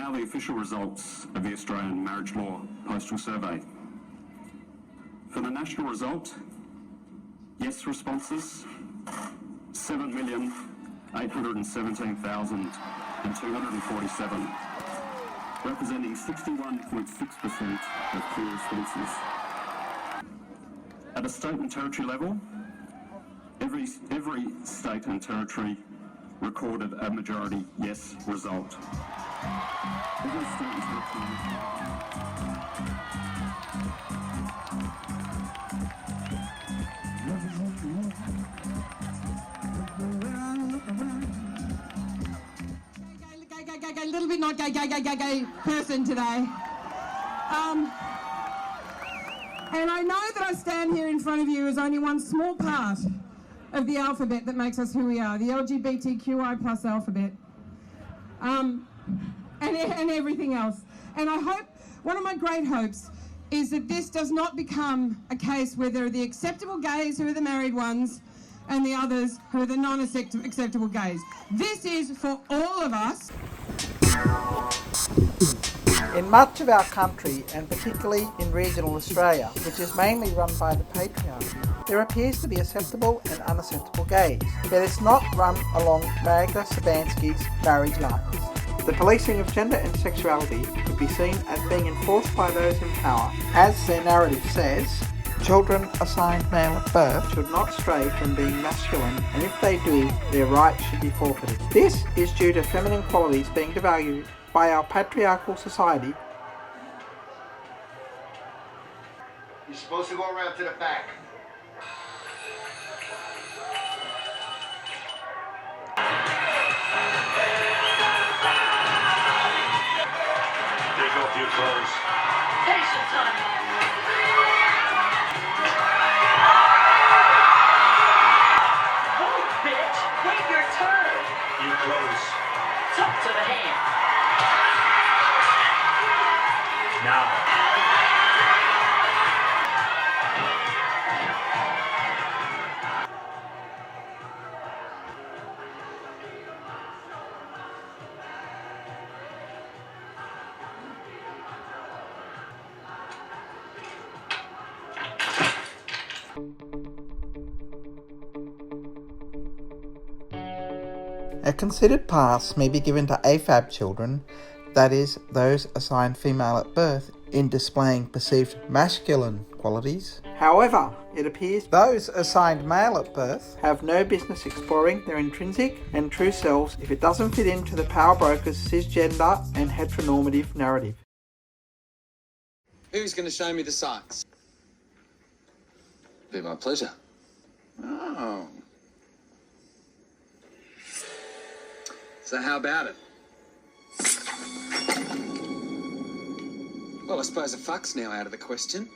now the official results of the Australian Marriage Law Postal Survey. For the national result, yes responses, 7,817,247, representing 61.6% of clear responses. At a state and territory level, every state and territory recorded a majority yes result. Every state and territory a little bit not gay person today. And I know that I stand here in front of you as only one small part of the alphabet that makes us who we are, the LGBTQI plus alphabet, and everything else. And I hope, one of my great hopes, is that this does not become a case where there are the acceptable gays who are the married ones and the others who are the non-acceptable gays. This is for all of us. In much of our country, and particularly in regional Australia, which is mainly run by the patriarchy, there appears to be acceptable and unacceptable gays, but it's not run along Magda Sabansky's marriage lines. The policing of gender and sexuality could be seen as being enforced by those in power. As their narrative says, children assigned male at birth should not stray from being masculine, and if they do, their rights should be forfeited. This is due to feminine qualities being devalued by our patriarchal society. You're supposed to go around to the back. Take off your clothes. Facial time. Oh, bitch, wait your turn. Your clothes. Talk to the hand. Now. A considered pass may be given to AFAB children, that is, those assigned female at birth, in displaying perceived masculine qualities. However, it appears those assigned male at birth have no business exploring their intrinsic and true selves if it doesn't fit into the power brokers' cisgender and heteronormative narrative. Who's going to show me the sights? Be my pleasure. Oh. So how about it? Well, I suppose a fuck's now out of the question.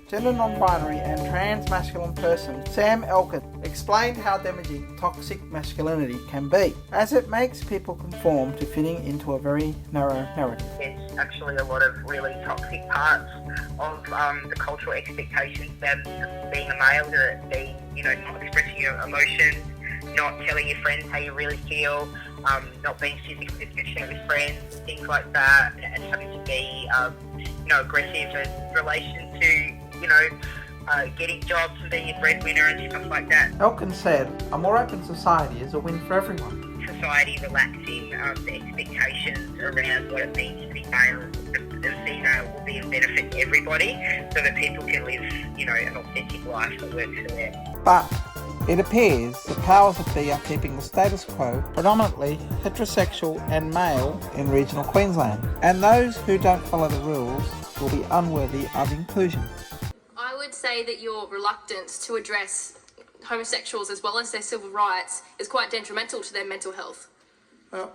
Gender non-binary and trans-masculine person Sam Elkett explained how damaging toxic masculinity can be, as it makes people conform to fitting into a very narrow narrative. There's actually a lot of really toxic parts of the cultural expectations that being a male, whether it be, not expressing your emotions, not telling your friends how you really feel, not being physically affectionate with friends, things like that, and having to be, aggressive in relation to, getting jobs and being a breadwinner and stuff like that. Elkin said, a more open society is a win for everyone. Society relaxing the expectations around what it means to be male and female will be a benefit to everybody, so that people can live, an authentic life that works for them. But it appears the powers that be are keeping the status quo predominantly heterosexual and male in regional Queensland, and those who don't follow the rules will be unworthy of inclusion. I would say that your reluctance to address homosexuals as well as their civil rights is quite detrimental to their mental health. Well,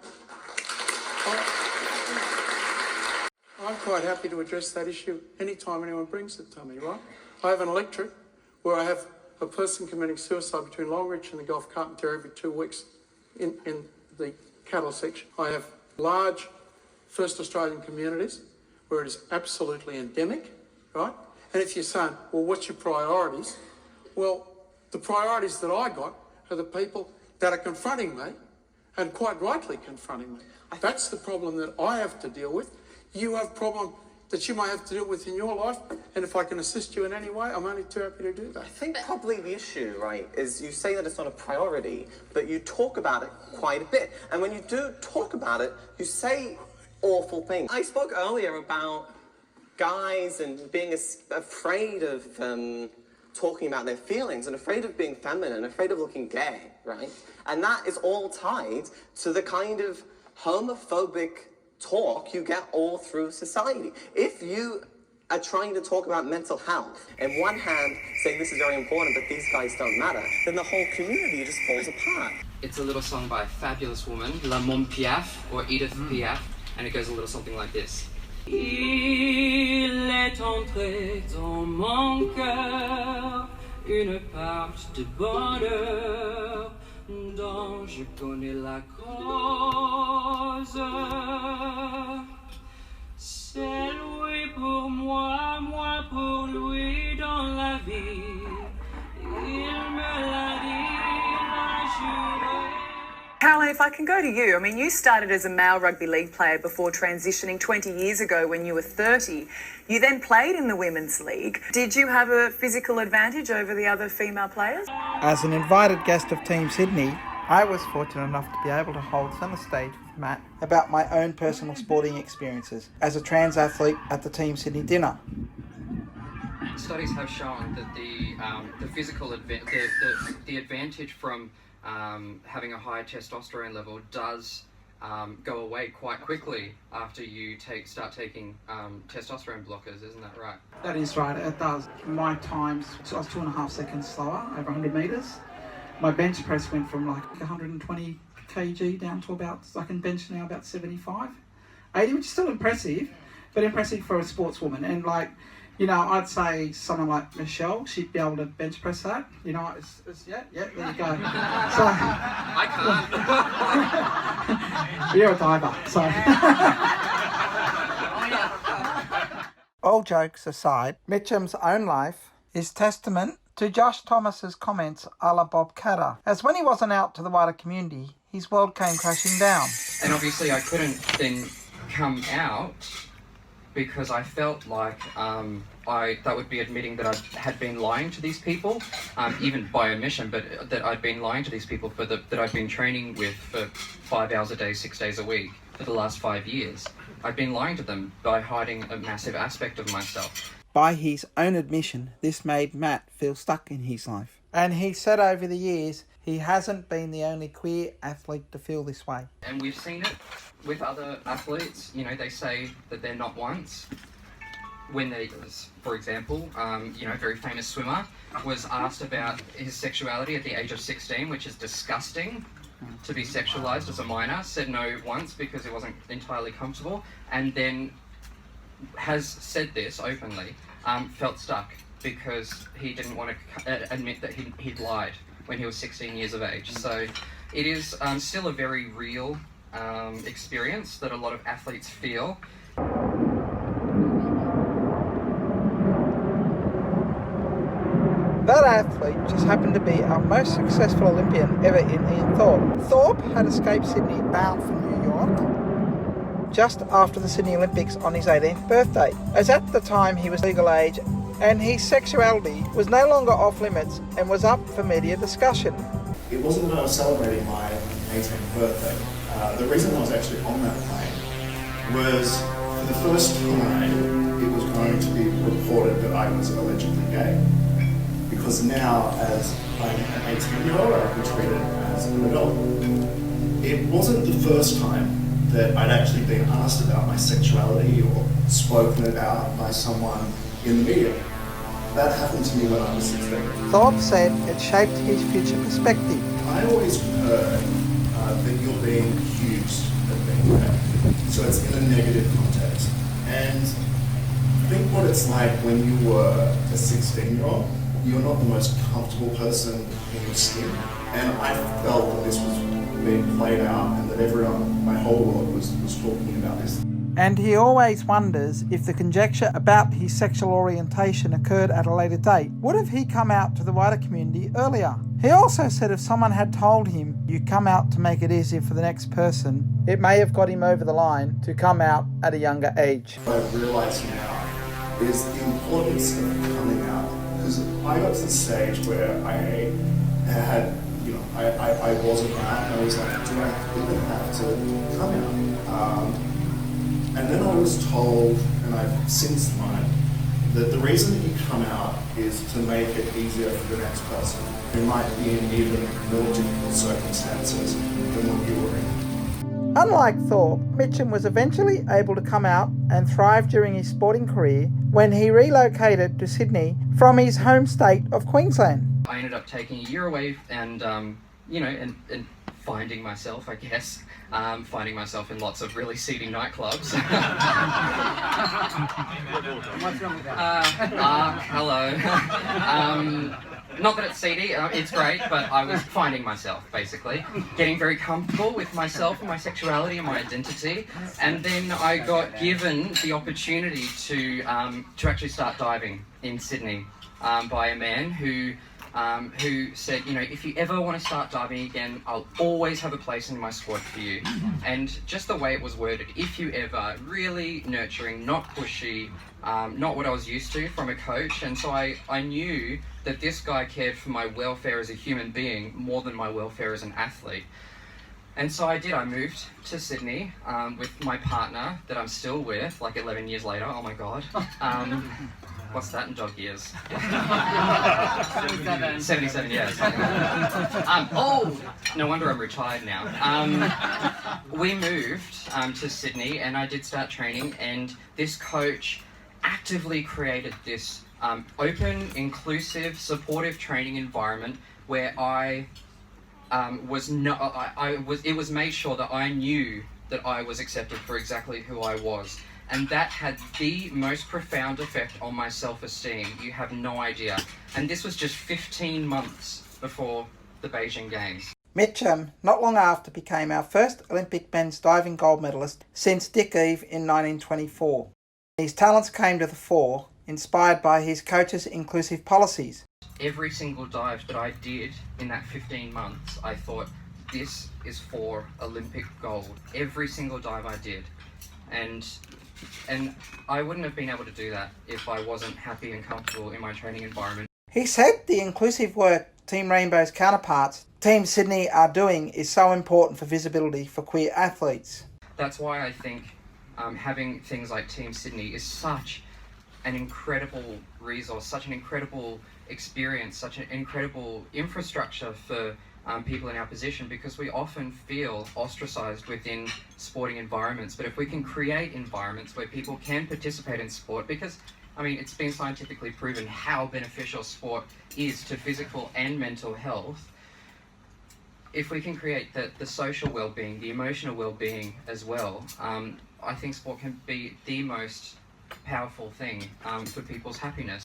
I'm quite happy to address that issue anytime anyone brings it to me, right? I have an electorate where I have a person committing suicide between Longreach and the Gulf Carpenter every 2 weeks in the cattle section. I have large First Australian communities where it is absolutely endemic, right? And if you're saying, well, what's your priorities? Well, The priorities that I got are the people that are confronting me, and quite rightly confronting me. That's the problem that I have to deal with. You have a problem that you might have to deal with in your life, and if I can assist you in any way, I'm only too happy to do that. I think probably the issue, right, is you say that it's not a priority, but you talk about it quite a bit. And when you do talk about it, you say awful things. I spoke earlier about guys and being afraid of talking about their feelings and afraid of being feminine, afraid of looking gay, right? And that is all tied to the kind of homophobic talk you get all through society. If you are trying to talk about mental health, and one hand saying this is very important, but these guys don't matter, then the whole community just falls apart. It's a little song by a fabulous woman, La Mom Piaf, or Edith Piaf, and it goes a little something like this. Il est entré dans mon cœur une part de bonheur dont je connais la cause. C'est lui pour moi, moi pour lui dans la vie. Il me l'a dit, l'a juré. Caroline, if I can go to you, I mean, you started as a male rugby league player before transitioning 20 years ago when you were 30. You then played in the Women's League. Did you have a physical advantage over the other female players? As an invited guest of Team Sydney, I was fortunate enough to be able to hold centre stage with Matt about my own personal sporting experiences as a trans athlete at the Team Sydney dinner. Studies have shown that the physical the advantage from having a high testosterone level does go away quite quickly after you start taking testosterone blockers, isn't that right? That is right, it does. My times, so I was 2.5 seconds slower over 100 metres. My bench press went from like 120 kg down to about, I can bench now about 75, 80, which is still impressive, but impressive for a sportswoman. And like, you know, I'd say someone like Michelle, she'd be able to bench press that. You know, yeah, there you go. So, I can't. You're a diver, so. All jokes aside, Mitchum's own life is testament to Josh Thomas's comments a la Bob Catter, as when he wasn't out to the wider community, his world came crashing down. And obviously I couldn't then come out because I felt like that would be admitting that I had been lying to these people, even by omission, but that I'd been lying to these people that I'd been training with for 5 hours a day, 6 days a week for the last 5 years. I'd been lying to them by hiding a massive aspect of myself. By his own admission, this made Matt feel stuck in his life. And he said over the years, he hasn't been the only queer athlete to feel this way. And we've seen it with other athletes. You know, they say that they're not once. When they, for example, you know, a very famous swimmer was asked about his sexuality at the age of 16, which is disgusting to be sexualized as a minor, said no once because it wasn't entirely comfortable, and then has said this openly, felt stuck because he didn't want to admit that he'd lied when he was 16 years of age. So it is still a very real experience that a lot of athletes feel. That athlete just happened to be our most successful Olympian ever in Ian Thorpe. Thorpe had escaped Sydney bound for New York just after the Sydney Olympics on his 18th birthday, as at the time he was legal age and his sexuality was no longer off limits and was up for media discussion. It wasn't that I was celebrating my 18th birthday. The reason I was actually on that plane was for the first time it was going to be reported that I was allegedly gay. Because now, as I'm an 18-year-old, I've been treated as an adult. It wasn't the first time that I'd actually been asked about my sexuality or spoken about by someone in the media. That happened to me when I was 16. Thorpe said it shaped his future perspective. I always heard that you're being accused of being gay. So it's in a negative context. And think what it's like when you were a 16-year-old. You're not the most comfortable person in your skin. And I felt that this was being played out and that everyone, my whole world was talking about this. and he always wonders if the conjecture about his sexual orientation occurred at a later date. Would have he come out to the wider community earlier? He also said if someone had told him, you come out to make it easier for the next person, it may have got him over the line to come out at a younger age. What I've realised now is the importance of coming out, because I got to the stage where I had, I wasn't out, and I was like, do I even have to come out? And then I was told, and I've since learned, that the reason that you come out is to make it easier for the next person who might be in even more difficult circumstances than what you were in. Unlike Thorpe, Mitchum was eventually able to come out and thrive during his sporting career when he relocated to Sydney from his home state of Queensland. I ended up taking a year away and finding myself, I guess. Finding myself in lots of really seedy nightclubs. What's wrong with that? Hello. Not that it's seedy, it's great, but I was finding myself, basically. Getting very comfortable with myself and my sexuality and my identity. And then I got given the opportunity to actually start diving in Sydney by a man who said, if you ever want to start diving again, I'll always have a place in my squad for you. And just the way it was worded, if you ever, really nurturing, not pushy, not what I was used to from a coach. And so I knew that this guy cared for my welfare as a human being more than my welfare as an athlete. And so I did. I moved to Sydney with my partner that I'm still with, like 11 years later. Oh my God. What's that in dog years? 77 years. No wonder I'm retired now. We moved to Sydney and I did start training, and this coach actively created this open, inclusive, supportive training environment where it was made sure that I knew that I was accepted for exactly who I was. And that had the most profound effect on my self-esteem. You have no idea. And this was just 15 months before the Beijing Games. Mitchum, not long after, became our first Olympic men's diving gold medalist since Dick Eve in 1924. His talents came to the fore, inspired by his coach's inclusive policies. Every single dive that I did in that 15 months, I thought, this is for Olympic gold. Every single dive I did. And I wouldn't have been able to do that if I wasn't happy and comfortable in my training environment. He said the inclusive work Team Rainbow's counterparts, Team Sydney, are doing is so important for visibility for queer athletes. That's why I think having things like Team Sydney is such an incredible resource, such an incredible experience, such an incredible infrastructure for people in our position, because we often feel ostracized within sporting environments. But if we can create environments where people can participate in sport, because it's been scientifically proven how beneficial sport is to physical and mental health. If we can create the social well-being, the emotional well-being as well, I think sport can be the most powerful thing for people's happiness.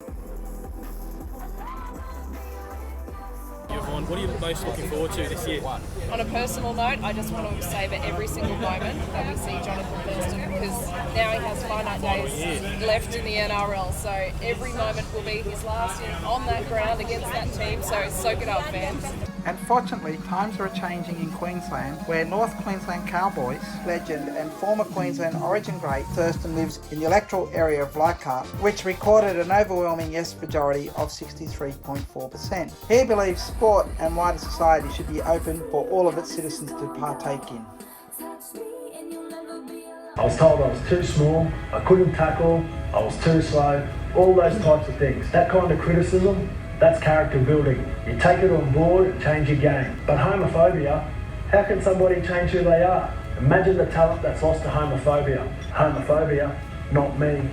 What are you most looking forward to this year? On a personal note, I just want to savour every single moment that we see Jonathan Thurston, because now he has finite days left in the NRL, so every moment will be his last on that ground against that team, so soak it up, fans. Unfortunately, times are changing in Queensland, where North Queensland Cowboys legend and former Queensland Origin great Thurston lives in the electoral area of Leichhardt, which recorded an overwhelming yes majority of 63.4%. He believes sport and wider society should be open for all of its citizens to partake in. I was told I was too small, I couldn't tackle, I was too slow, all those types of things. That kind of criticism, that's character building. You take it on board and change your game. But homophobia, how can somebody change who they are? Imagine the talent that's lost to homophobia. Homophobia, not me.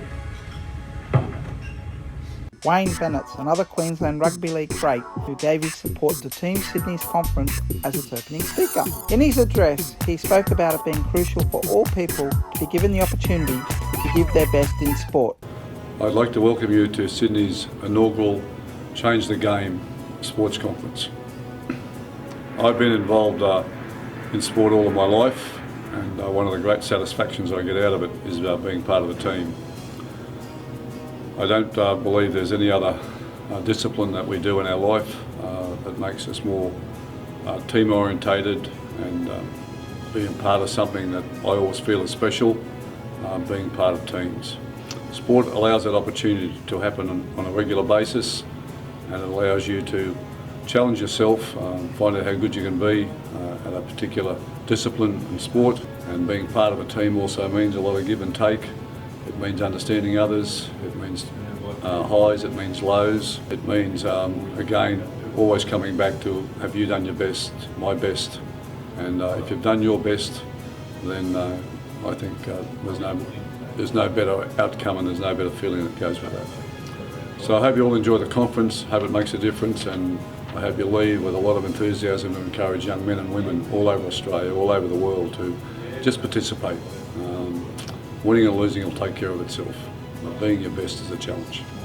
Wayne Bennett, another Queensland Rugby League great who gave his support to Team Sydney's conference as its opening speaker. In his address, he spoke about it being crucial for all people to be given the opportunity to give their best in sport. I'd like to welcome you to Sydney's inaugural Change the Game sports conference. I've been involved in sport all of my life. and one of the great satisfactions I get out of it is being part of a team. I don't believe there's any other discipline that we do in our life that makes us more team orientated and being part of something that I always feel is special, being part of teams. Sport allows that opportunity to happen on a regular basis, and it allows you to challenge yourself, find out how good you can be at a particular discipline in sport. And being part of a team also means a lot of give and take. It means understanding others, it means highs, it means lows. It means, again, always coming back to, have you done your best, my best? And if you've done your best, then I think there's no better outcome and there's no better feeling that goes with that. So I hope you all enjoy the conference, hope it makes a difference, and I hope you leave with a lot of enthusiasm to encourage young men and women all over Australia, all over the world to just participate. Winning and losing will take care of itself, but being your best is a challenge.